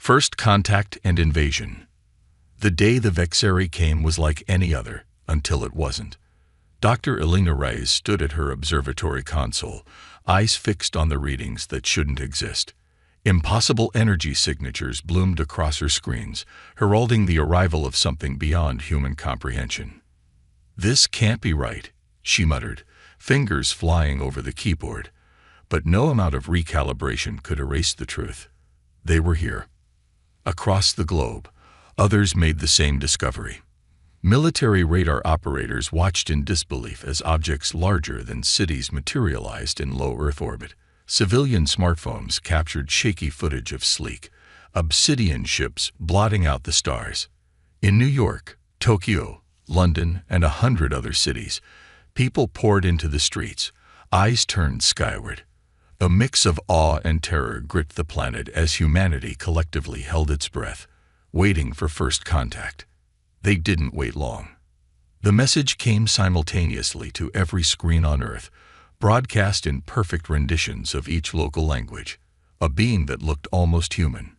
First contact and invasion. The day the Vexari came was like any other, until it wasn't. Dr. Elena Reyes stood at her observatory console, eyes fixed on the readings that shouldn't exist. Impossible energy signatures bloomed across her screens, heralding the arrival of something beyond human comprehension. "This can't be right," she muttered, fingers flying over the keyboard. But no amount of recalibration could erase the truth. They were here. Across the globe, others made the same discovery. Military radar operators watched in disbelief as objects larger than cities materialized in low Earth orbit. Civilian smartphones captured shaky footage of sleek, obsidian ships blotting out the stars. In New York, Tokyo, London, and 100 other cities, people poured into the streets, eyes turned skyward. A mix of awe and terror gripped the planet as humanity collectively held its breath, waiting for first contact. They didn't wait long. The message came simultaneously to every screen on Earth, broadcast in perfect renditions of each local language. A being that looked almost human.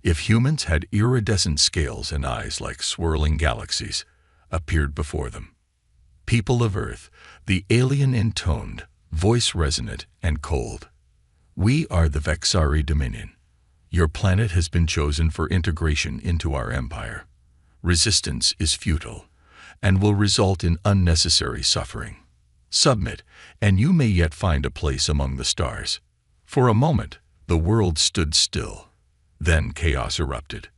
If humans had iridescent scales and eyes like swirling galaxies, appeared before them. People of Earth, the alien intoned, voice resonant and cold. "We are the Vexari Dominion. Your planet has been chosen for integration into our empire. Resistance is futile, and will result in unnecessary suffering. Submit, and you may yet find a place among the stars." For a moment, the world stood still. Then chaos erupted.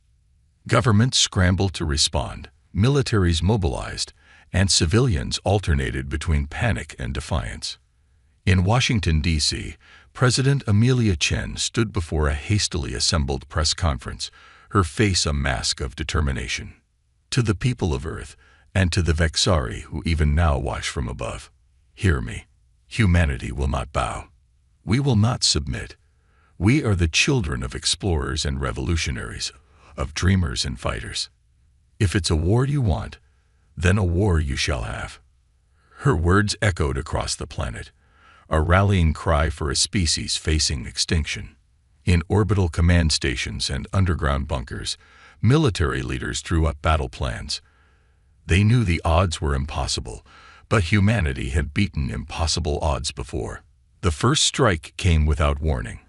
Governments scrambled to respond, militaries mobilized, and civilians alternated between panic and defiance. In Washington, D.C., President Amelia Chen stood before a hastily assembled press conference, her face a mask of determination. "To the people of Earth, and to the Vexari who even now watch from above, hear me. Humanity will not bow. We will not submit. We are the children of explorers and revolutionaries, of dreamers and fighters. If it's a war you want, then a war you shall have." Her words echoed across the planet, a rallying cry for a species facing extinction. In orbital command stations and underground bunkers, military leaders drew up battle plans. They knew the odds were impossible, but humanity had beaten impossible odds before. The first strike came without warning.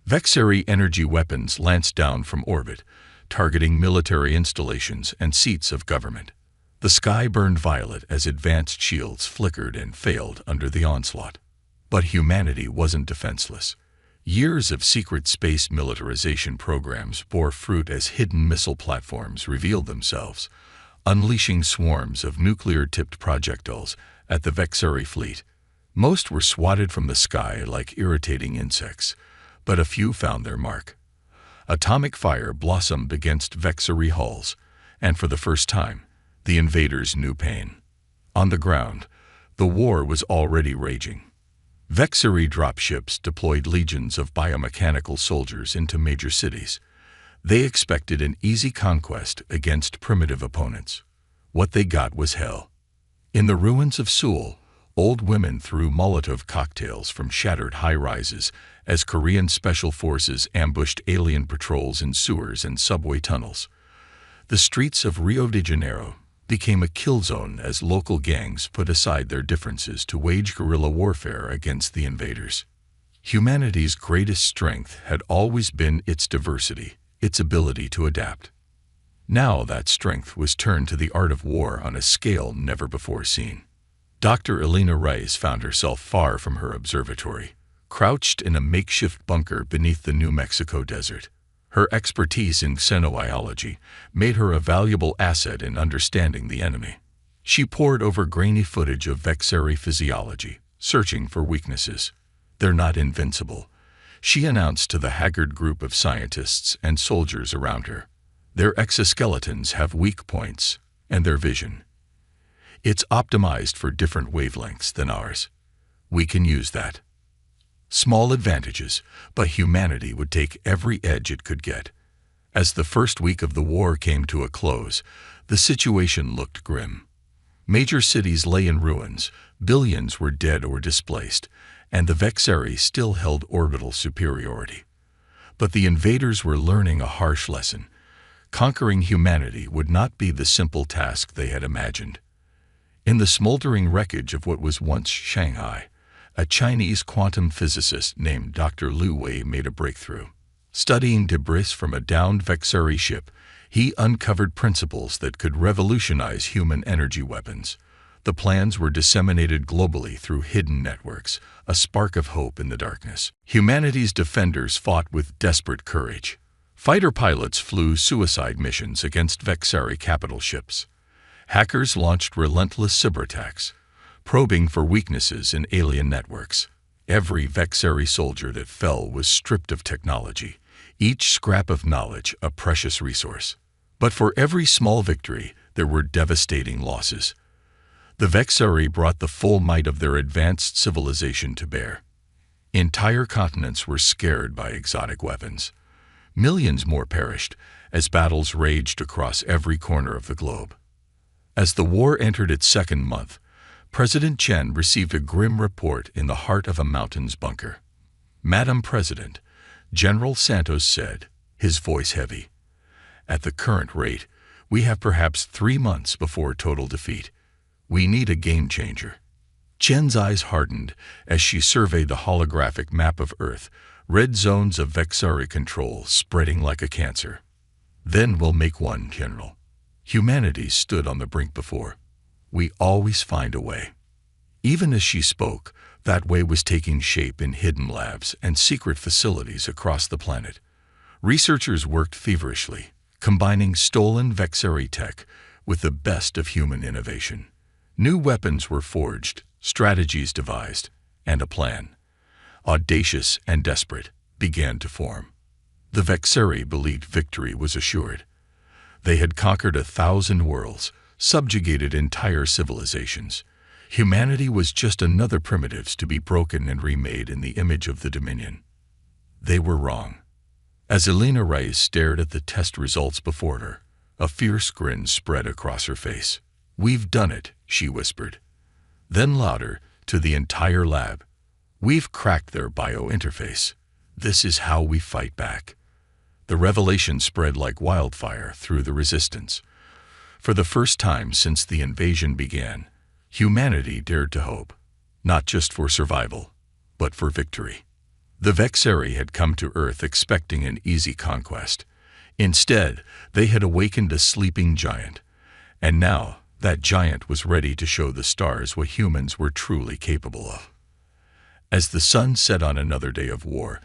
Vexari energy weapons lanced down from orbit, targeting military installations and seats of government. The sky burned violet as advanced shields flickered and failed under the onslaught. But humanity wasn't defenseless. Years of secret space militarization programs bore fruit as hidden missile platforms revealed themselves, unleashing swarms of nuclear-tipped projectiles at the Vexari fleet. Most were swatted from the sky like irritating insects, but a few found their mark. Atomic fire blossomed against Vexari hulls, and for the first time, the invaders knew pain. On the ground, the war was already raging. Vexari dropships deployed legions of biomechanical soldiers into major cities. They expected an easy conquest against primitive opponents. What they got was hell. In the ruins of Seoul, old women threw Molotov cocktails from shattered high-rises as Korean special forces ambushed alien patrols in sewers and subway tunnels. The streets of Rio de Janeiro became a kill zone as local gangs put aside their differences to wage guerrilla warfare against the invaders. Humanity's greatest strength had always been its diversity, its ability to adapt. Now that strength was turned to the art of war on a scale never before seen. Dr. Elena Reyes found herself far from her observatory, crouched in a makeshift bunker beneath the New Mexico desert. Her expertise in xenobiology made her a valuable asset in understanding the enemy. She pored over grainy footage of Vexari physiology, searching for weaknesses. "They're not invincible," she announced to the haggard group of scientists and soldiers around her. "Their exoskeletons have weak points, and their vision. It's optimized for different wavelengths than ours. We can use that." Small advantages, but humanity would take every edge it could get. As the first week of the war came to a close, the situation looked grim. Major cities lay in ruins, billions were dead or displaced, and the Vexari still held orbital superiority. But the invaders were learning a harsh lesson. Conquering humanity would not be the simple task they had imagined. In the smoldering wreckage of what was once Shanghai, a Chinese quantum physicist named Dr. Liu Wei made a breakthrough. Studying debris from a downed Vexari ship, he uncovered principles that could revolutionize human energy weapons. The plans were disseminated globally through hidden networks, a spark of hope in the darkness. Humanity's defenders fought with desperate courage. Fighter pilots flew suicide missions against Vexari capital ships. Hackers launched relentless cyberattacks, probing for weaknesses in alien networks. Every Vexari soldier that fell was stripped of technology, each scrap of knowledge a precious resource. But for every small victory, there were devastating losses. The Vexari brought the full might of their advanced civilization to bear. Entire continents were scared by exotic weapons. Millions more perished as battles raged across every corner of the globe. As the war entered its second month, President Chen received a grim report in the heart of a mountain's bunker. "Madam President," General Santos said, his voice heavy, "at the current rate, we have perhaps 3 months before total defeat. We need a game changer." Chen's eyes hardened as she surveyed the holographic map of Earth, red zones of Vexari control spreading like a cancer. "Then we'll make one, General. Humanity stood on the brink before. We always find a way." Even as she spoke, that way was taking shape in hidden labs and secret facilities across the planet. Researchers worked feverishly, combining stolen Vexari tech with the best of human innovation. New weapons were forged, strategies devised, and a plan, audacious and desperate, began to form. The Vexari believed victory was assured. They had conquered 1,000 worlds, subjugated entire civilizations. Humanity was just another primitives to be broken and remade in the image of the Dominion. They were wrong. As Elena Reyes stared at the test results before her, a fierce grin spread across her face. "We've done it," she whispered. Then louder, to the entire lab, "We've cracked their bio-interface. This is how we fight back." The revelation spread like wildfire through the resistance. For the first time since the invasion began, humanity dared to hope, not just for survival, but for victory. The Vexari had come to Earth expecting an easy conquest. Instead, they had awakened a sleeping giant, and now that giant was ready to show the stars what humans were truly capable of. As the sun set on another day of war,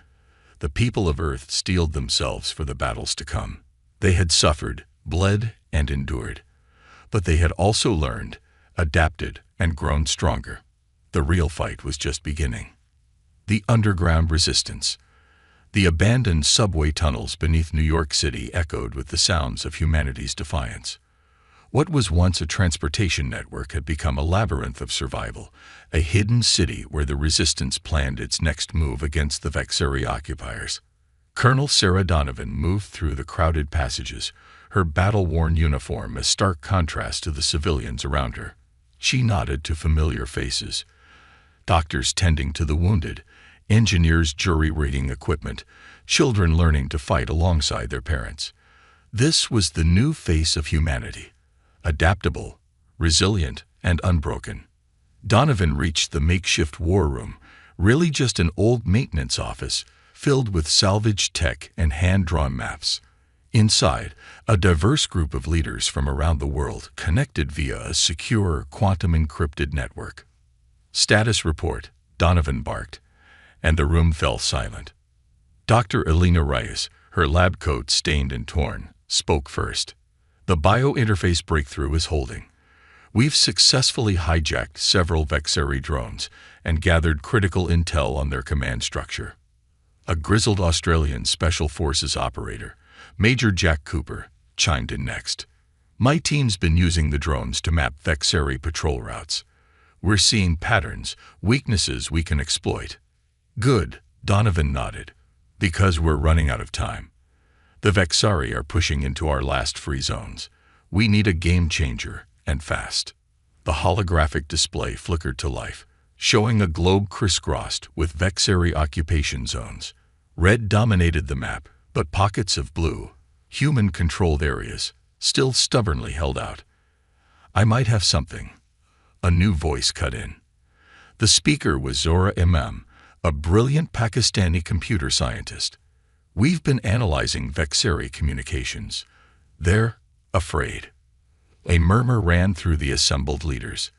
the people of Earth steeled themselves for the battles to come. They had suffered, bled, and endured, but they had also learned, adapted, and grown stronger. The real fight was just beginning. The underground resistance. The abandoned subway tunnels beneath New York City echoed with the sounds of humanity's defiance. What was once a transportation network had become a labyrinth of survival, a hidden city where the resistance planned its next move against the Vexari occupiers. Colonel Sarah Donovan moved through the crowded passages, her battle-worn uniform a stark contrast to the civilians around her. She nodded to familiar faces. Doctors tending to the wounded, engineers jury-rating equipment, children learning to fight alongside their parents. This was the new face of humanity. Adaptable, resilient, and unbroken. Donovan reached the makeshift war room, really just an old maintenance office, filled with salvaged tech and hand-drawn maps. Inside, a diverse group of leaders from around the world connected via a secure, quantum-encrypted network. "Status report," Donovan barked, and the room fell silent. Dr. Elena Reyes, her lab coat stained and torn, spoke first. "The bio-interface breakthrough is holding. We've successfully hijacked several Vexari drones and gathered critical intel on their command structure." A grizzled Australian Special Forces operator, Major Jack Cooper, chimed in next. "My team's been using the drones to map Vexari patrol routes. We're seeing patterns, weaknesses we can exploit." "Good," Donovan nodded, "because we're running out of time. The Vexari are pushing into our last free zones. We need a game changer, and fast." The holographic display flickered to life, showing a globe crisscrossed with Vexari occupation zones. Red dominated the map, but pockets of blue, human-controlled areas, still stubbornly held out. "I might have something." A new voice cut in. The speaker was Zora Imam, a brilliant Pakistani computer scientist. "We've been analyzing Vexeri communications. They're afraid." A murmur ran through the assembled leaders.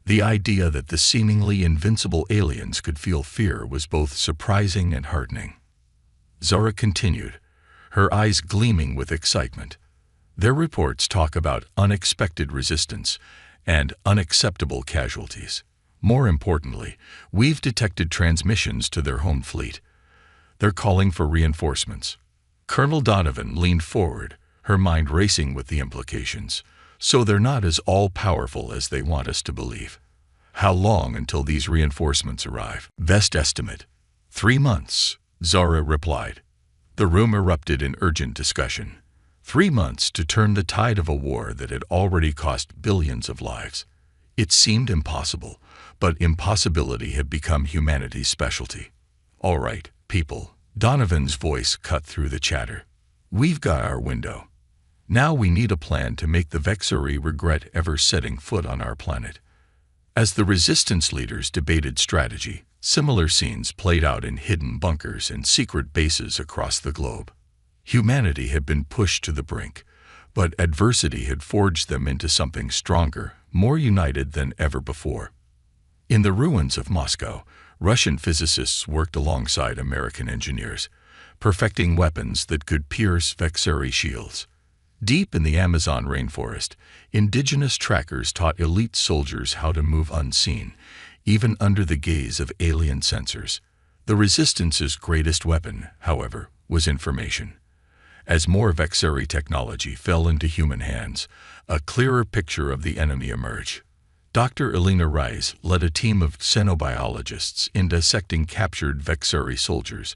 The idea that the seemingly invincible aliens could feel fear was both surprising and heartening. Zora continued, her eyes gleaming with excitement. "Their reports talk about unexpected resistance and unacceptable casualties. More importantly, we've detected transmissions to their home fleet. They're calling for reinforcements." Colonel Donovan leaned forward, her mind racing with the implications. "So they're not as all-powerful as they want us to believe. How long until these reinforcements arrive?" "Best estimate, 3 months," Zara replied. The room erupted in urgent discussion. 3 months to turn the tide of a war that had already cost billions of lives. It seemed impossible, but impossibility had become humanity's specialty. "All right, people," Donovan's voice cut through the chatter. "We've got our window. Now we need a plan to make the Vexeri regret ever setting foot on our planet." As the resistance leaders debated strategy, similar scenes played out in hidden bunkers and secret bases across the globe. Humanity had been pushed to the brink, but adversity had forged them into something stronger, more united than ever before. In the ruins of Moscow, Russian physicists worked alongside American engineers, perfecting weapons that could pierce Vexeri shields. Deep in the Amazon rainforest, indigenous trackers taught elite soldiers how to move unseen, even under the gaze of alien sensors. The Resistance's greatest weapon, however, was information. As more Vexeri technology fell into human hands, a clearer picture of the enemy emerged. Dr. Elena Rice led a team of xenobiologists in dissecting captured Vexeri soldiers,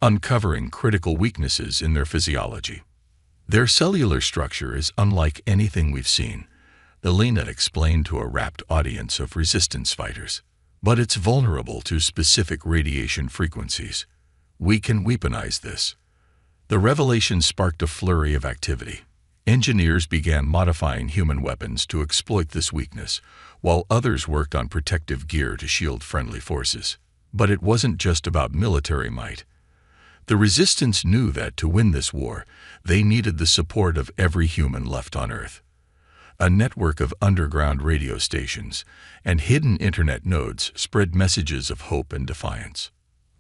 uncovering critical weaknesses in their physiology. "Their cellular structure is unlike anything we've seen," Elena explained to a rapt audience of resistance fighters. "But it's vulnerable to specific radiation frequencies. We can weaponize this." The revelation sparked a flurry of activity. Engineers began modifying human weapons to exploit this weakness, while others worked on protective gear to shield friendly forces. But it wasn't just about military might. The Resistance knew that to win this war, they needed the support of every human left on Earth. A network of underground radio stations and hidden internet nodes spread messages of hope and defiance.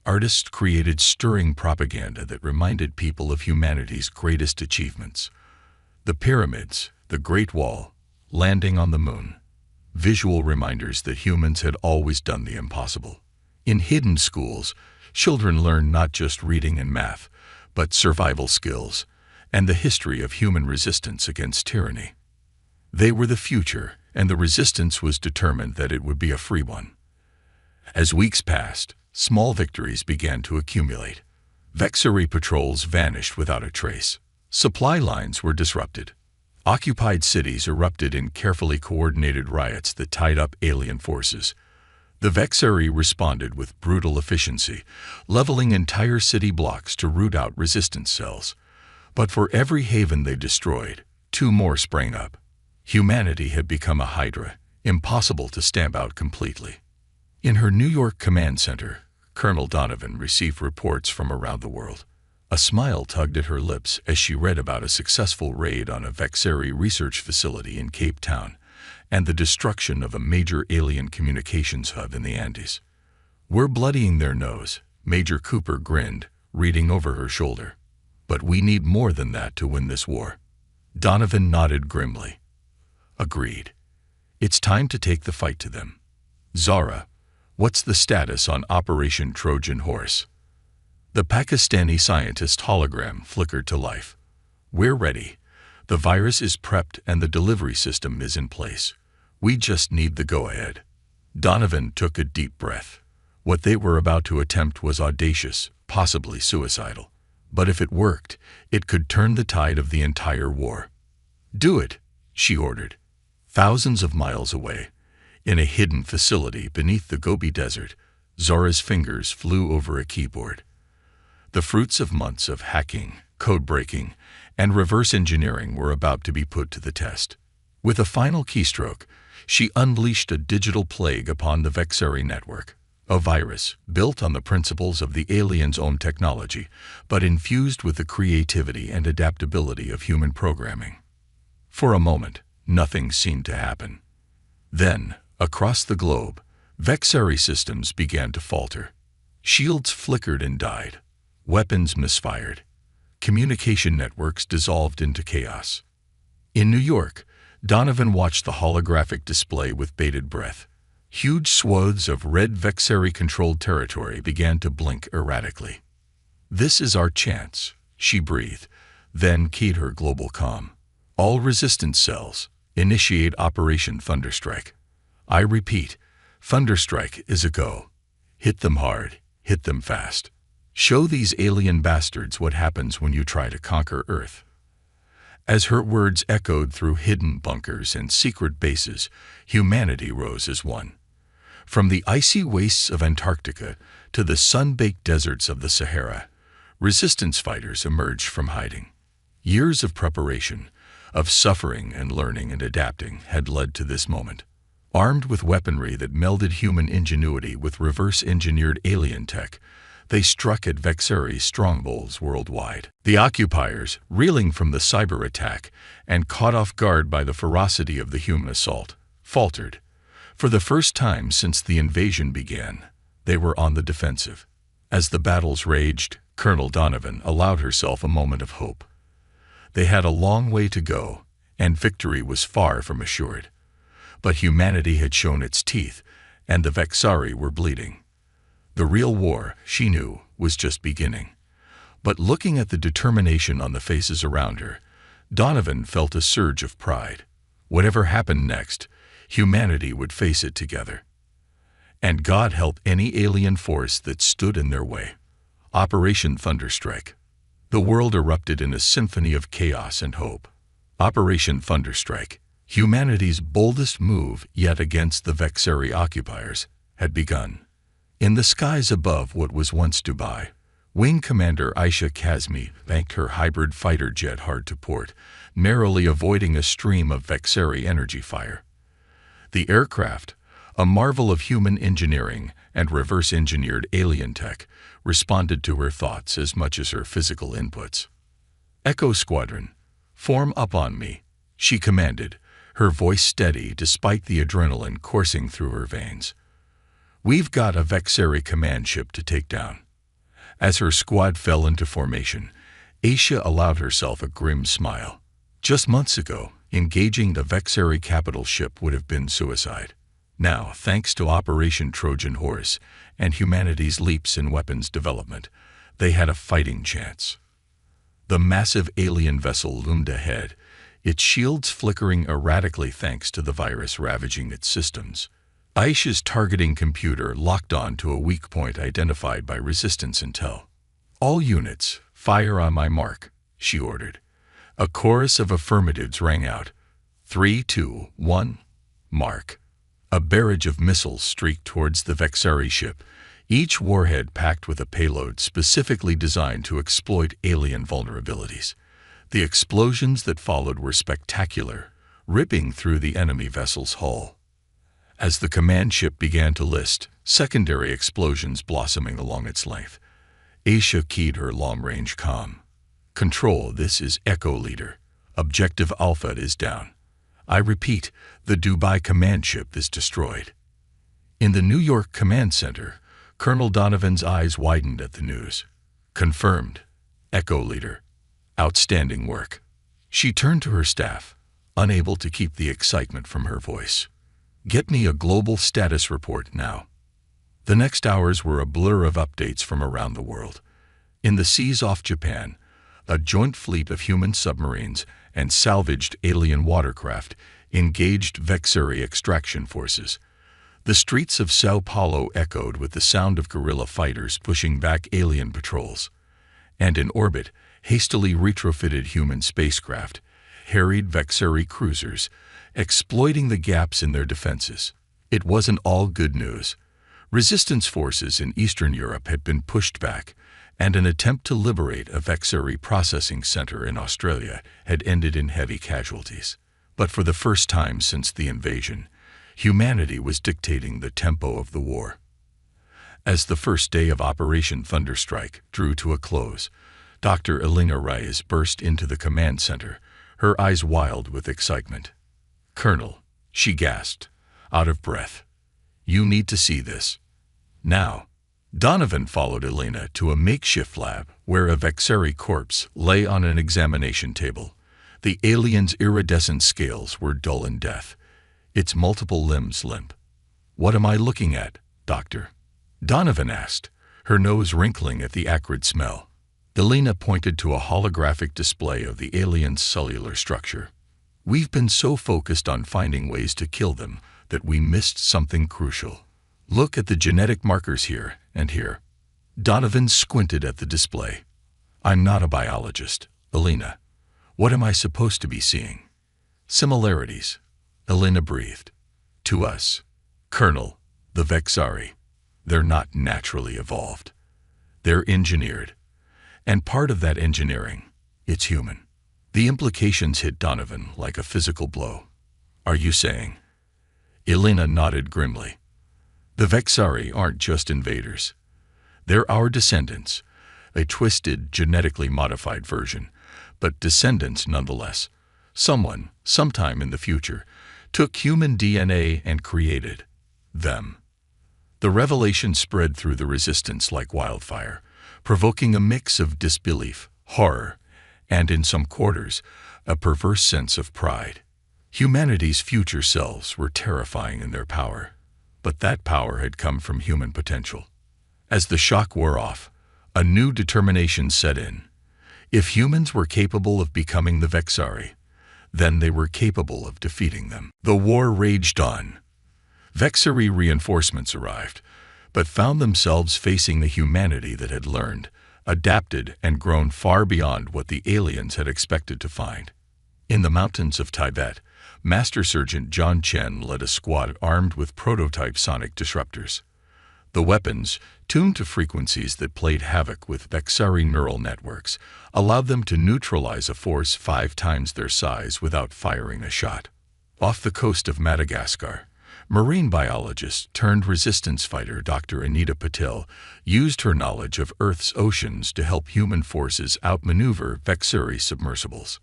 Artists created stirring propaganda that reminded people of humanity's greatest achievements. The pyramids, the Great Wall, landing on the moon. Visual reminders that humans had always done the impossible. In hidden schools, children learned not just reading and math, but survival skills and the history of human resistance against tyranny. They were the future, and the Resistance was determined that it would be a free one. As weeks passed, small victories began to accumulate. Vexeri patrols vanished without a trace. Supply lines were disrupted. Occupied cities erupted in carefully coordinated riots that tied up alien forces. The Vexeri responded with brutal efficiency, leveling entire city blocks to root out resistance cells. But for every haven they destroyed, 2 more sprang up. Humanity had become a hydra, impossible to stamp out completely. In her New York command center, Colonel Donovan received reports from around the world. A smile tugged at her lips as she read about a successful raid on a Vexeri research facility in Cape Town and the destruction of a major alien communications hub in the Andes. "We're bloodying their nose," Major Cooper grinned, reading over her shoulder. "But we need more than that to win this war." Donovan nodded grimly. "Agreed. It's time to take the fight to them. Zara, what's the status on Operation Trojan Horse?" The Pakistani scientist hologram flickered to life. "We're ready. The virus is prepped and the delivery system is in place. We just need the go-ahead." Donovan took a deep breath. What they were about to attempt was audacious, possibly suicidal. But if it worked, it could turn the tide of the entire war. "Do it," she ordered. Thousands of miles away, in a hidden facility beneath the Gobi Desert, Zora's fingers flew over a keyboard. The fruits of months of hacking, code breaking, and reverse engineering were about to be put to the test. With a final keystroke, she unleashed a digital plague upon the Vexeri network, a virus built on the principles of the aliens' own technology, but infused with the creativity and adaptability of human programming. For a moment, nothing seemed to happen. Then, across the globe, Vexeri systems began to falter. Shields flickered and died. Weapons misfired. Communication networks dissolved into chaos. In New York, Donovan watched the holographic display with bated breath. Huge swathes of red Vexeri-controlled territory began to blink erratically. "This is our chance," she breathed, then keyed her global comm. "All resistance cells, initiate Operation Thunderstrike." "I repeat, Thunderstrike is a go. Hit them hard, hit them fast. Show these alien bastards what happens when you try to conquer Earth." As her words echoed through hidden bunkers and secret bases, humanity rose as one. From the icy wastes of Antarctica to the sun-baked deserts of the Sahara, resistance fighters emerged from hiding. Years of preparation, of suffering and learning and adapting had led to this moment. Armed with weaponry that melded human ingenuity with reverse-engineered alien tech, they struck at Vexeri's strongholds worldwide. The occupiers, reeling from the cyber attack and caught off guard by the ferocity of the human assault, faltered. For the first time since the invasion began, they were on the defensive. As the battles raged, Colonel Donovan allowed herself a moment of hope. They had a long way to go, and victory was far from assured. But humanity had shown its teeth, and the Vexeri were bleeding. The real war, she knew, was just beginning. But looking at the determination on the faces around her, Donovan felt a surge of pride. Whatever happened next, humanity would face it together. And God help any alien force that stood in their way. Operation Thunderstrike. The world erupted in a symphony of chaos and hope. Operation Thunderstrike, humanity's boldest move yet against the Vexeri occupiers, had begun. In the skies above what was once Dubai, Wing Commander Aisha Kazmi banked her hybrid fighter jet hard to port, narrowly avoiding a stream of Vexeri energy fire. The aircraft, a marvel of human engineering and reverse-engineered alien tech, responded to her thoughts as much as her physical inputs. "Echo Squadron, form up on me," she commanded, her voice steady despite the adrenaline coursing through her veins. "We've got a Vexeri command ship to take down." As her squad fell into formation, Aisha allowed herself a grim smile. Just months ago, engaging the Vexeri capital ship would have been suicide. Now, thanks to Operation Trojan Horse and humanity's leaps in weapons development, they had a fighting chance. The massive alien vessel loomed ahead, its shields flickering erratically thanks to the virus ravaging its systems. Aisha's targeting computer locked on to a weak point identified by resistance intel. "All units, fire on my mark," she ordered. A chorus of affirmatives rang out. 3, 2, 1, mark. A barrage of missiles streaked towards the Vexeri ship, each warhead packed with a payload specifically designed to exploit alien vulnerabilities. The explosions that followed were spectacular, ripping through the enemy vessel's hull. As the command ship began to list, secondary explosions blossoming along its length, Aisha keyed her long-range comm. "Control, this is Echo Leader. Objective Alpha is down. I repeat, the Dubai command ship is destroyed." In the New York command center, Colonel Donovan's eyes widened at the news. "Confirmed. Echo Leader. Outstanding work." She turned to her staff, unable to keep the excitement from her voice. "Get me a global status report now." The next hours were a blur of updates from around the world. In the seas off Japan, a joint fleet of human submarines and salvaged alien watercraft engaged Vexeri extraction forces. The streets of Sao Paulo echoed with the sound of guerrilla fighters pushing back alien patrols. And in orbit, hastily retrofitted human spacecraft harried Vexeri cruisers, exploiting the gaps in their defenses. It wasn't all good news. Resistance forces in Eastern Europe had been pushed back, and an attempt to liberate a Vexeri processing center in Australia had ended in heavy casualties. But for the first time since the invasion, humanity was dictating the tempo of the war. As the first day of Operation Thunderstrike drew to a close, Dr. Elena Reyes burst into the command center, her eyes wild with excitement. "Colonel," she gasped, out of breath. "You need to see this. Now." Donovan followed Elena to a makeshift lab where a Vexeri corpse lay on an examination table. The alien's iridescent scales were dull in death, its multiple limbs limp. "What am I looking at, Doctor?" Donovan asked, her nose wrinkling at the acrid smell. Elena pointed to a holographic display of the alien's cellular structure. "We've been so focused on finding ways to kill them that we missed something crucial. Look at the genetic markers here and here." Donovan squinted at the display. "I'm not a biologist, Elena. What am I supposed to be seeing?" "Similarities," Elena breathed. "To us, Colonel, the Vexari. They're not naturally evolved. They're engineered. And part of that engineering, it's human." The implications hit Donovan like a physical blow. "Are you saying?" Elena nodded grimly. "The Vexari aren't just invaders. They're our descendants, a twisted, genetically modified version, but descendants nonetheless. Someone, sometime in the future, took human DNA and created them." The revelation spread through the resistance like wildfire, provoking a mix of disbelief, horror, and in some quarters, a perverse sense of pride. Humanity's future selves were terrifying in their power, but that power had come from human potential. As the shock wore off, a new determination set in. If humans were capable of becoming the Vexari, then they were capable of defeating them. The war raged on. Vexari reinforcements arrived, but found themselves facing the humanity that had learned, adapted, and grown far beyond what the aliens had expected to find. In the mountains of Tibet, Master Sergeant John Chen led a squad armed with prototype sonic disruptors. The weapons, tuned to frequencies that played havoc with Vexari neural networks, allowed them to neutralize a force 5 times their size without firing a shot. Off the coast of Madagascar, marine biologist turned resistance fighter Dr. Anita Patel used her knowledge of Earth's oceans to help human forces outmaneuver Vexari submersibles.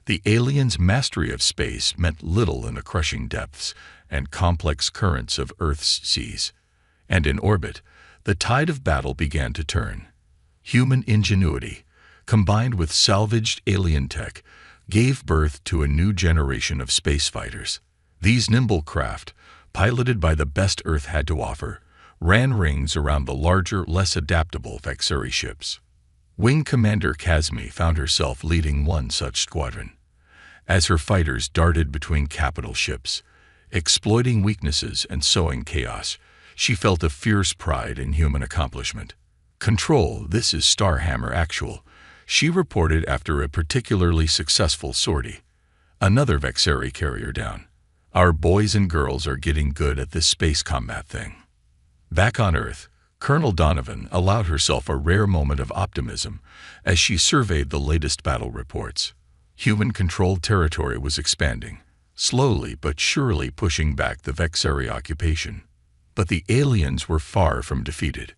The aliens' mastery of space meant little in the crushing depths and complex currents of Earth's seas. And in orbit, the tide of battle began to turn. Human ingenuity, combined with salvaged alien tech, gave birth to a new generation of space fighters. These nimble craft, piloted by the best Earth had to offer, ran rings around the larger, less adaptable Vexari ships. Wing Commander Kazmi found herself leading one such squadron. As her fighters darted between capital ships, exploiting weaknesses and sowing chaos, she felt a fierce pride in human accomplishment. "Control, this is Starhammer Actual," she reported after a particularly successful sortie. "Another Vexari carrier down. Our boys and girls are getting good at this space combat thing." Back on Earth, Colonel Donovan allowed herself a rare moment of optimism as she surveyed the latest battle reports. Human-controlled territory was expanding, slowly but surely pushing back the Vexari occupation. But the aliens were far from defeated.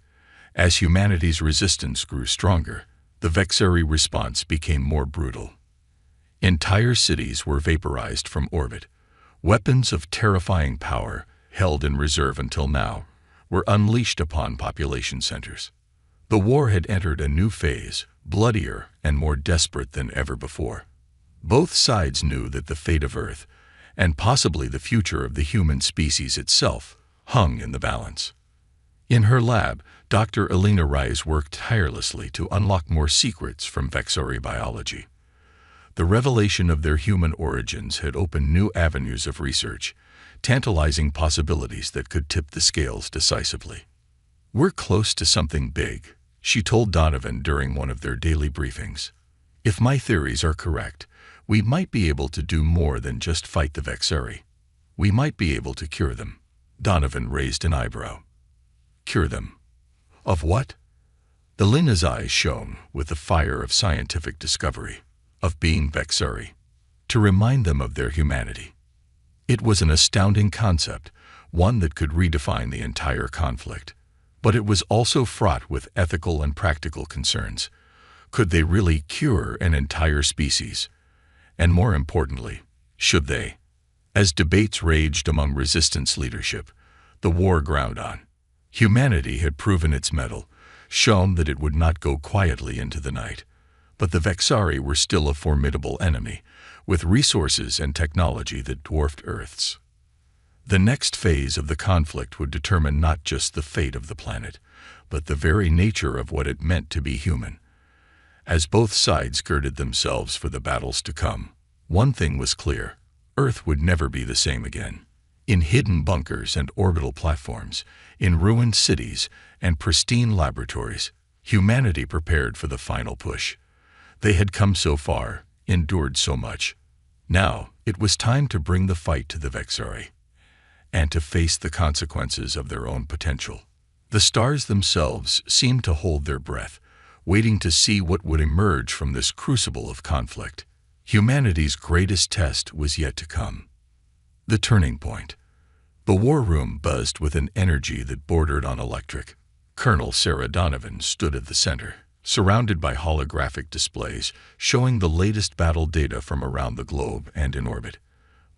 As humanity's resistance grew stronger, the Vexari response became more brutal. Entire cities were vaporized from orbit. Weapons of terrifying power, held in reserve until now, were unleashed upon population centers. The war had entered a new phase, bloodier and more desperate than ever before. Both sides knew that the fate of Earth, and possibly the future of the human species itself, hung in the balance. In her lab, Dr. Elena Reyes worked tirelessly to unlock more secrets from Vexari biology. The revelation of their human origins had opened new avenues of research, tantalizing possibilities that could tip the scales decisively. "We're close to something big," she told Donovan during one of their daily briefings. "If my theories are correct, we might be able to do more than just fight the Vexari. We might be able to cure them." Donovan raised an eyebrow. "Cure them? Of what?" Elena's eyes shone with the fire of scientific discovery, of being Vexari, to remind them of their humanity. It was an astounding concept, one that could redefine the entire conflict. But it was also fraught with ethical and practical concerns. Could they really cure an entire species? And more importantly, should they? As debates raged among resistance leadership, the war ground on. Humanity had proven its mettle, shown that it would not go quietly into the night. But the Vexari were still a formidable enemy, with resources and technology that dwarfed Earth's. The next phase of the conflict would determine not just the fate of the planet, but the very nature of what it meant to be human. As both sides girded themselves for the battles to come, one thing was clear: Earth would never be the same again. In hidden bunkers and orbital platforms, in ruined cities and pristine laboratories, humanity prepared for the final push. They had come so far, endured so much. Now, it was time to bring the fight to the Vexari, and to face the consequences of their own potential. The stars themselves seemed to hold their breath, waiting to see what would emerge from this crucible of conflict. Humanity's greatest test was yet to come. The turning point. The war room buzzed with an energy that bordered on electric. Colonel Sarah Donovan stood at the center, surrounded by holographic displays showing the latest battle data from around the globe and in orbit.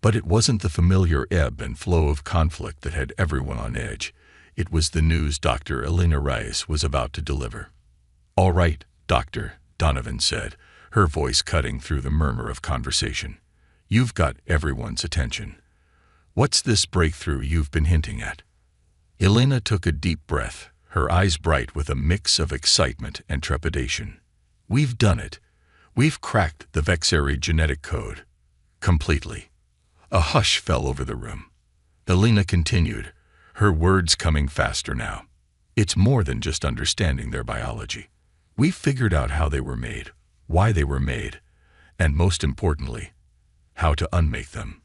But it wasn't the familiar ebb and flow of conflict that had everyone on edge. It was the news Dr. Elena Reyes was about to deliver. "All right, Doctor," Donovan said, her voice cutting through the murmur of conversation. "You've got everyone's attention. What's this breakthrough you've been hinting at?" Elena took a deep breath, her eyes bright with a mix of excitement and trepidation. "We've done it. We've cracked the Vexari genetic code. Completely." A hush fell over the room. Elena continued, her words coming faster now. "It's more than just understanding their biology. We've figured out how they were made, why they were made, and most importantly, how to unmake them."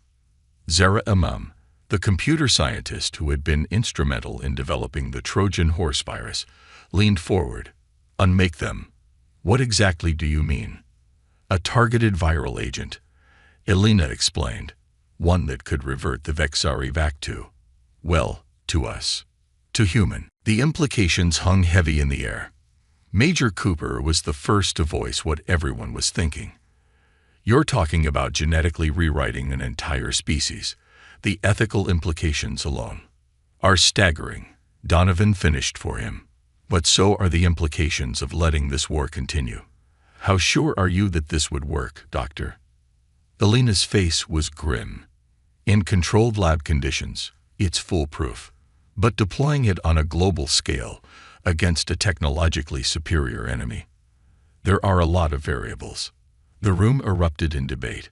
Zara Imam, the computer scientist who had been instrumental in developing the Trojan horse virus, leaned forward. "Unmake them? What exactly do you mean?" "A targeted viral agent," Elena explained. "One that could revert the Vexari back to, well, to us. To human." The implications hung heavy in the air. Major Cooper was the first to voice what everyone was thinking. "You're talking about genetically rewriting an entire species. The ethical implications alone are staggering." Donovan finished for him. "But so are the implications of letting this war continue. How sure are you that this would work, Doctor?" Elena's face was grim. "In controlled lab conditions, it's foolproof. But deploying it on a global scale against a technologically superior enemy, there are a lot of variables." The room erupted in debate.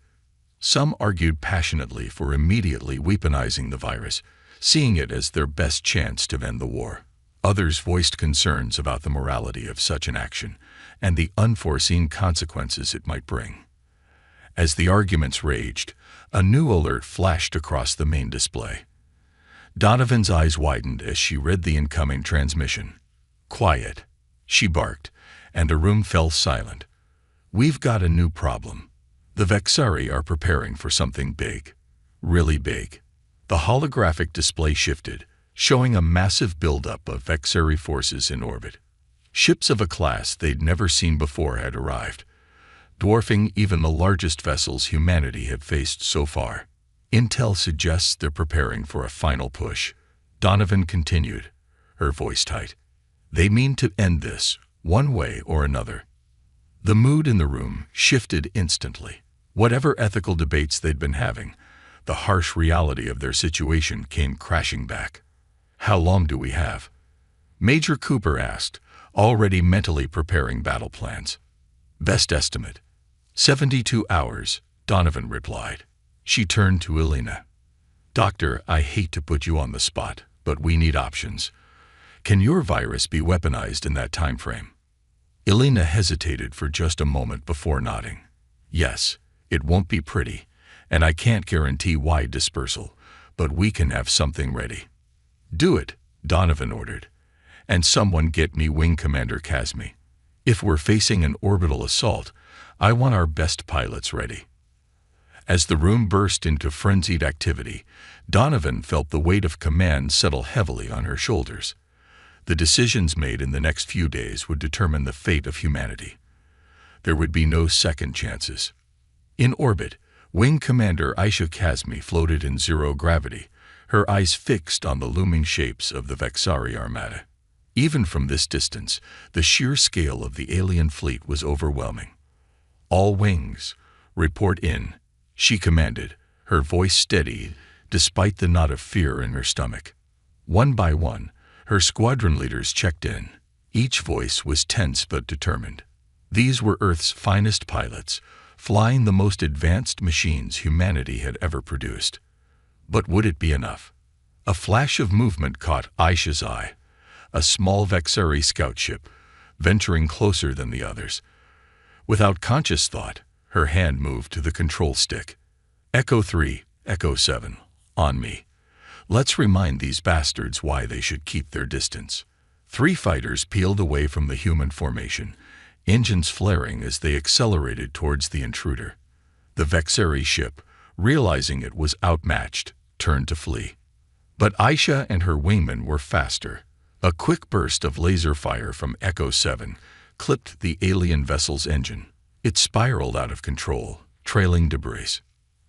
Some argued passionately for immediately weaponizing the virus, seeing it as their best chance to end the war. Others voiced concerns about the morality of such an action and the unforeseen consequences it might bring. As the arguments raged, a new alert flashed across the main display. Donovan's eyes widened as she read the incoming transmission. "Quiet," she barked, and the room fell silent. "We've got a new problem. The Vexari are preparing for something big. Really big." The holographic display shifted, showing a massive buildup of Vexari forces in orbit. Ships of a class they'd never seen before had arrived, dwarfing even the largest vessels humanity had faced so far. "Intel suggests they're preparing for a final push," Donovan continued, her voice tight. "They mean to end this, one way or another." The mood in the room shifted instantly. Whatever ethical debates they'd been having, the harsh reality of their situation came crashing back. "How long do we have?" Major Cooper asked, already mentally preparing battle plans. "Best estimate, 72 hours, Donovan replied. She turned to Elena. "Doctor, I hate to put you on the spot, but we need options. Can your virus be weaponized in that time frame?" Elena hesitated for just a moment before nodding. "Yes, it won't be pretty, and I can't guarantee wide dispersal, but we can have something ready." "Do it," Donovan ordered, And someone get me Wing Commander Casmi. If we're facing an orbital assault, I want our best pilots ready." As the room burst into frenzied activity, Donovan felt the weight of command settle heavily on her shoulders. The decisions made in the next few days would determine the fate of humanity. There would be no second chances. In orbit, Wing Commander Aisha Kazmi floated in zero gravity, her eyes fixed on the looming shapes of the Vexari Armada. Even from this distance, the sheer scale of the alien fleet was overwhelming. "All wings, report in," she commanded, her voice steady despite the knot of fear in her stomach. One by one, her squadron leaders checked in. Each voice was tense but determined. These were Earth's finest pilots, flying the most advanced machines humanity had ever produced. But would it be enough? A flash of movement caught Aisha's eye. A small Vexari scout ship, venturing closer than the others. Without conscious thought, her hand moved to the control stick. "Echo 3, Echo 7, on me. Let's remind these bastards why they should keep their distance." 3 fighters peeled away from the human formation, engines flaring as they accelerated towards the intruder. The Vexari ship, realizing it was outmatched, turned to flee. But Aisha and her wingmen were faster. A quick burst of laser fire from Echo 7 clipped the alien vessel's engine. It spiraled out of control, trailing debris.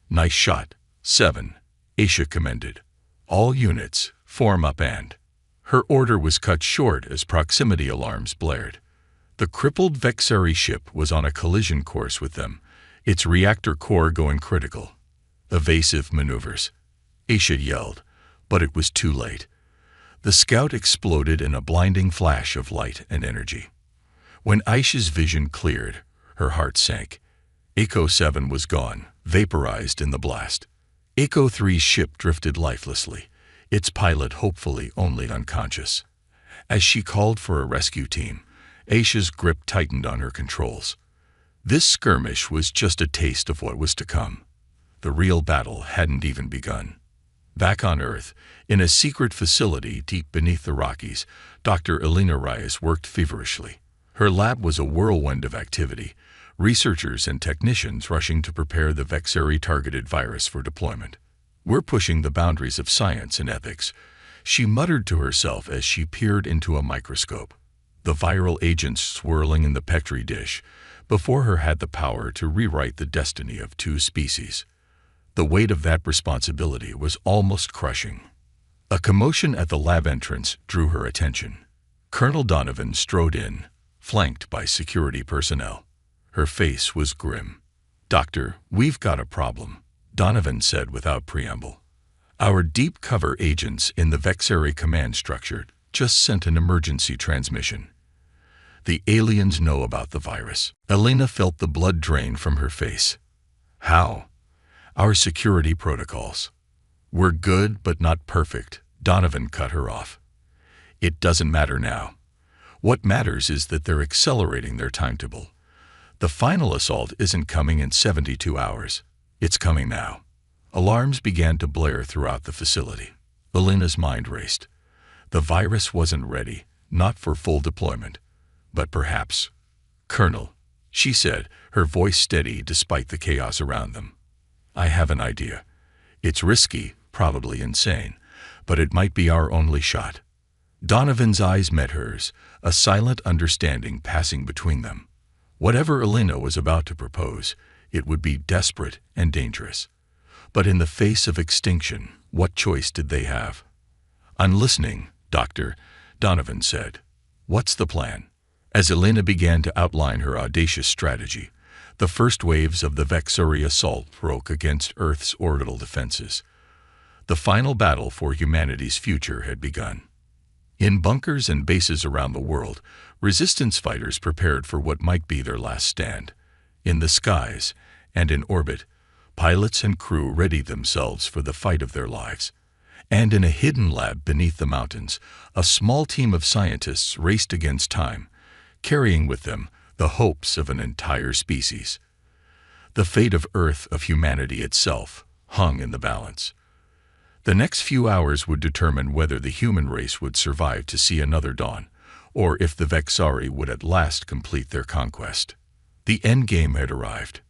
"Nice shot, 7, Aisha commended. "All units, form up and—" Her order was cut short as proximity alarms blared. The crippled Vexari ship was on a collision course with them, its reactor core going critical. "Evasive maneuvers," Aisha yelled, but it was too late. The scout exploded in a blinding flash of light and energy. When Aisha's vision cleared, her heart sank. Echo 7 was gone, vaporized in the blast. Echo 3's ship drifted lifelessly, its pilot hopefully only unconscious. As she called for a rescue team, Aisha's grip tightened on her controls. This skirmish was just a taste of what was to come. The real battle hadn't even begun. Back on Earth, in a secret facility deep beneath the Rockies, Dr. Elena Reyes worked feverishly. Her lab was a whirlwind of activity, researchers and technicians rushing to prepare the Vexari-targeted virus for deployment. "We're pushing the boundaries of science and ethics," she muttered to herself as she peered into a microscope. The viral agents swirling in the Petri dish before her had the power to rewrite the destiny of 2 species. The weight of that responsibility was almost crushing. A commotion at the lab entrance drew her attention. Colonel Donovan strode in, flanked by security personnel. Her face was grim. "Doctor, we've got a problem," Donovan said without preamble. "Our deep cover agents in the Vexari command structure just sent an emergency transmission. The aliens know about the virus." Elena felt the blood drain from her face. "How?" "Our security protocols." "We're good but not perfect," Donovan cut her off. "It doesn't matter now. What matters is that they're accelerating their timetable. The final assault isn't coming in 72 hours. It's coming now." Alarms began to blare throughout the facility. Elena's mind raced. The virus wasn't ready, not for full deployment. But perhaps— "Colonel," she said, her voice steady despite the chaos around them. "I have an idea. It's risky, probably insane, but it might be our only shot." Donovan's eyes met hers, a silent understanding passing between them. Whatever Elena was about to propose, it would be desperate and dangerous. But in the face of extinction, what choice did they have? "I'm listening, Doctor," Donovan said. "What's the plan?" As Elena began to outline her audacious strategy, the first waves of the Vexari assault broke against Earth's orbital defenses. The final battle for humanity's future had begun. In bunkers and bases around the world, resistance fighters prepared for what might be their last stand. In the skies and in orbit, pilots and crew readied themselves for the fight of their lives. And in a hidden lab beneath the mountains, a small team of scientists raced against time, carrying with them the hopes of an entire species. The fate of Earth, of humanity itself, hung in the balance. The next few hours would determine whether the human race would survive to see another dawn, or if the Vexari would at last complete their conquest. The endgame had arrived.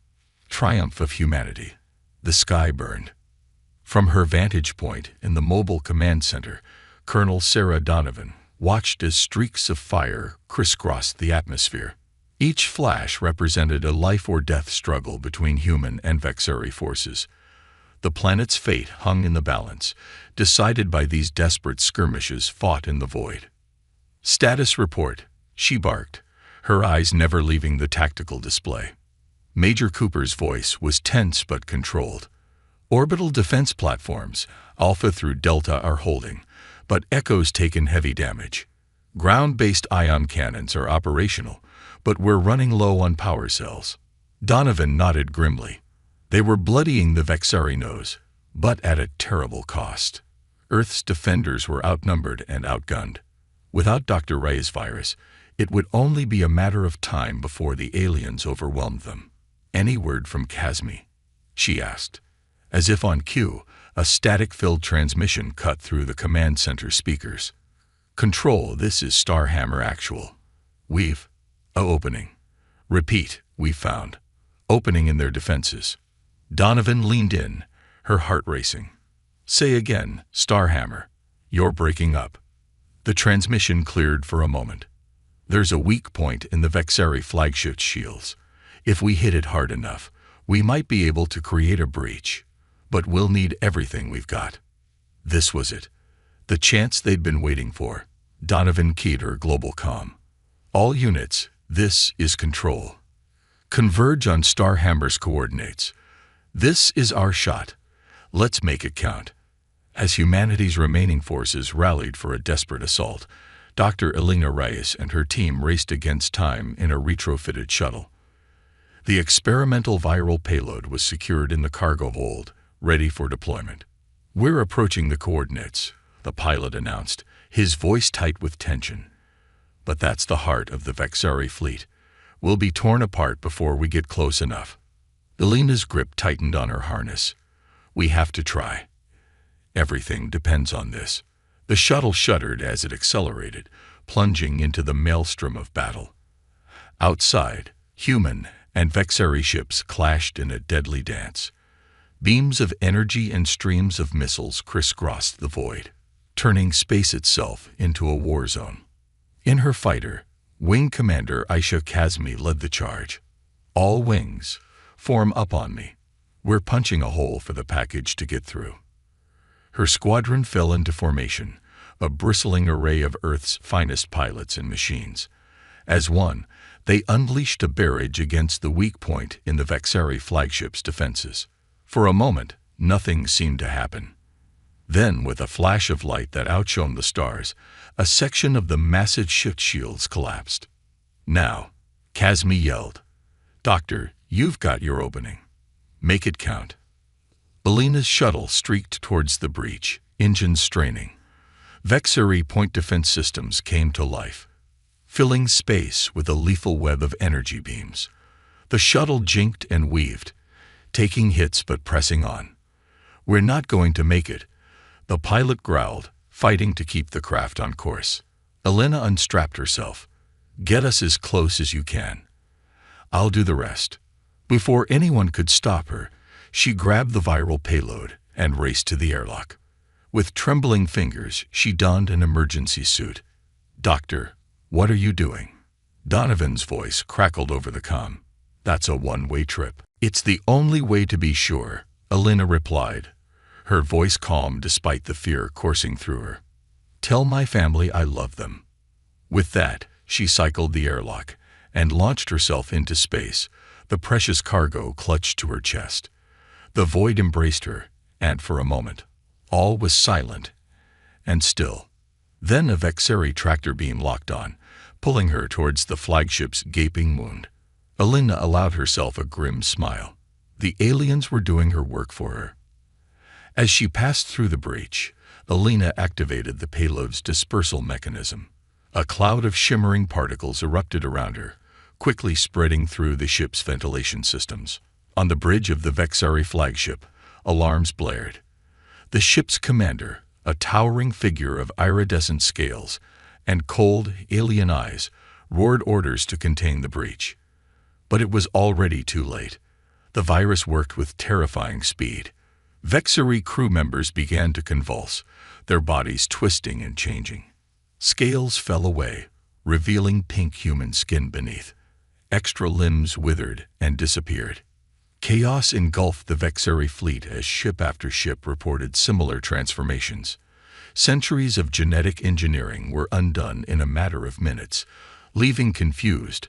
Triumph of humanity. The sky burned. From her vantage point in the mobile command center, Colonel Sarah Donovan watched as streaks of fire crisscrossed the atmosphere. Each flash represented a life-or-death struggle between human and Vexari forces. The planet's fate hung in the balance, decided by these desperate skirmishes fought in the void. "Status report," she barked, her eyes never leaving the tactical display. Major Cooper's voice was tense but controlled. "Orbital defense platforms, Alpha through Delta, are holding, but Echo's taken heavy damage. Ground-based ion cannons are operational, but we're running low on power cells." Donovan nodded grimly. They were bloodying the Vexari nose, but at a terrible cost. Earth's defenders were outnumbered and outgunned. Without Dr. Ray's virus, it would only be a matter of time before the aliens overwhelmed them. "Any word from Casmi?" she asked. As if on cue, a static-filled transmission cut through the command center speakers. "Control, this is Starhammer Actual. We've a opening. Repeat, we found opening in their defenses." Donovan leaned in, her heart racing. "Say again, Starhammer. You're breaking up." The transmission cleared for a moment. "There's a weak point in the Vexari flagship shields. If we hit it hard enough, we might be able to create a breach. But we'll need everything we've got." This was it. The chance they'd been waiting for. Donovan keyed her global comm. "All units, this is Control. Converge on Starhammer's coordinates. This is our shot. Let's make it count." As humanity's remaining forces rallied for a desperate assault, Dr. Elena Reyes and her team raced against time in a retrofitted shuttle. The experimental viral payload was secured in the cargo hold, ready for deployment. "We're approaching the coordinates," the pilot announced, his voice tight with tension. "But that's the heart of the Vexari fleet. We'll be torn apart before we get close enough." Elena's grip tightened on her harness. "We have to try. Everything depends on this." The shuttle shuddered as it accelerated, plunging into the maelstrom of battle. Outside, human and Vexari ships clashed in a deadly dance. Beams of energy and streams of missiles crisscrossed the void, turning space itself into a war zone. In her fighter, Wing Commander Aisha Kazmi led the charge. "All wings, form up on me. We're punching a hole for the package to get through." Her squadron fell into formation, a bristling array of Earth's finest pilots and machines. As one, they unleashed a barrage against the weak point in the Vexari flagship's defenses. For a moment, nothing seemed to happen. Then, with a flash of light that outshone the stars, a section of the massive shift shields collapsed. "Now," Kazmi yelled. "Doctor, you've got your opening. Make it count." Elena's shuttle streaked towards the breach, engines straining. Vexari point defense systems came to life, filling space with a lethal web of energy beams. The shuttle jinked and weaved, taking hits but pressing on. "We're not going to make it," the pilot growled, fighting to keep the craft on course. Elena unstrapped herself. "Get us as close as you can. I'll do the rest." Before anyone could stop her, she grabbed the viral payload and raced to the airlock. With trembling fingers, she donned an emergency suit. "Doctor, what are you doing?" Donovan's voice crackled over the comm. "That's a one-way trip." "It's the only way to be sure," Elena replied, her voice calm despite the fear coursing through her. "Tell my family I love them." With that, she cycled the airlock and launched herself into space, the precious cargo clutched to her chest. The void embraced her, and for a moment, all was silent and still. Then a Vexari tractor beam locked on, pulling her towards the flagship's gaping wound. Elena allowed herself a grim smile. The aliens were doing her work for her. As she passed through the breach, Elena activated the payload's dispersal mechanism. A cloud of shimmering particles erupted around her, quickly spreading through the ship's ventilation systems. On the bridge of the Vexari flagship, alarms blared. The ship's commander, a towering figure of iridescent scales and cold, alien eyes, roared orders to contain the breach. But it was already too late. The virus worked with terrifying speed. Vexery crew members began to convulse, their bodies twisting and changing. Scales fell away, revealing pink human skin beneath. Extra limbs withered and disappeared. Chaos engulfed the Vexery fleet as ship after ship reported similar transformations. Centuries of genetic engineering were undone in a matter of minutes, leaving confused,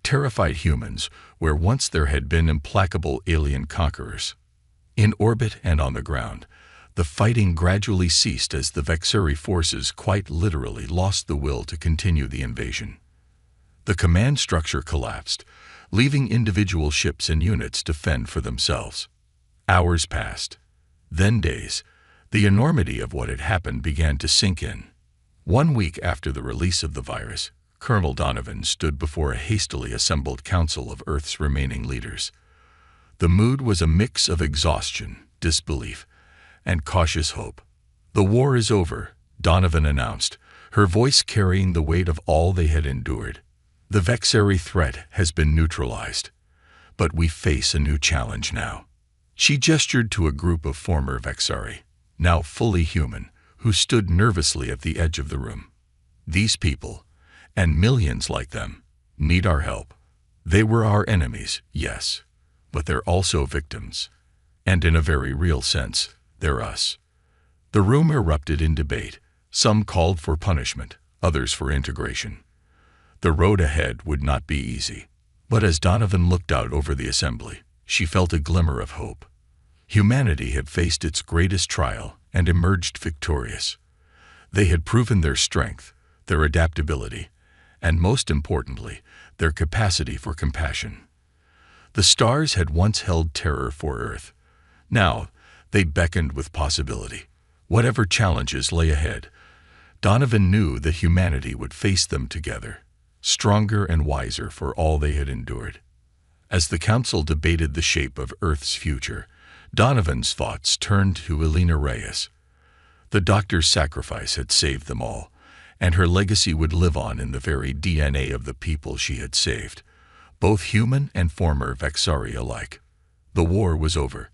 terrified humans where once there had been implacable alien conquerors. In orbit and on the ground, the fighting gradually ceased as the Vexery forces quite literally lost the will to continue the invasion. The command structure collapsed, leaving individual ships and units to fend for themselves. Hours passed, then days. The enormity of what had happened began to sink in. 1 week after the release of the virus, Colonel Donovan stood before a hastily assembled council of Earth's remaining leaders. The mood was a mix of exhaustion, disbelief, and cautious hope. "The war is over," Donovan announced, her voice carrying the weight of all they had endured. "The Vexery threat has been neutralized, but we face a new challenge now." She gestured to a group of former Vexery, now fully human, who stood nervously at the edge of the room. "These people, and millions like them, need our help. They were our enemies, yes, but they're also victims. And in a very real sense, they're us." The room erupted in debate. Some called for punishment, others for integration. The road ahead would not be easy. But as Donovan looked out over the assembly, she felt a glimmer of hope. Humanity had faced its greatest trial and emerged victorious. They had proven their strength, their adaptability, and most importantly, their capacity for compassion. The stars had once held terror for Earth. Now, they beckoned with possibility. Whatever challenges lay ahead, Donovan knew that humanity would face them together, stronger and wiser for all they had endured. As the council debated the shape of Earth's future, Donovan's thoughts turned to Elena Reyes. The doctor's sacrifice had saved them all, and her legacy would live on in the very DNA of the people she had saved, both human and former Vexery alike. The war was over.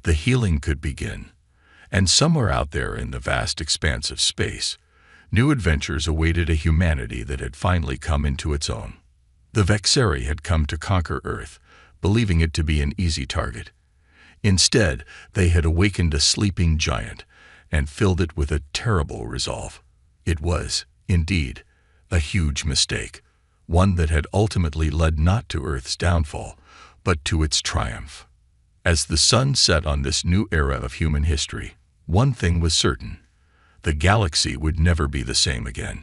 The healing could begin, and somewhere out there in the vast expanse of space, new adventures awaited a humanity that had finally come into its own. The Vexery had come to conquer Earth, believing it to be an easy target. Instead, they had awakened a sleeping giant and filled it with a terrible resolve. It was, indeed, a huge mistake, one that had ultimately led not to Earth's downfall, but to its triumph. As the sun set on this new era of human history, one thing was certain: the galaxy would never be the same again.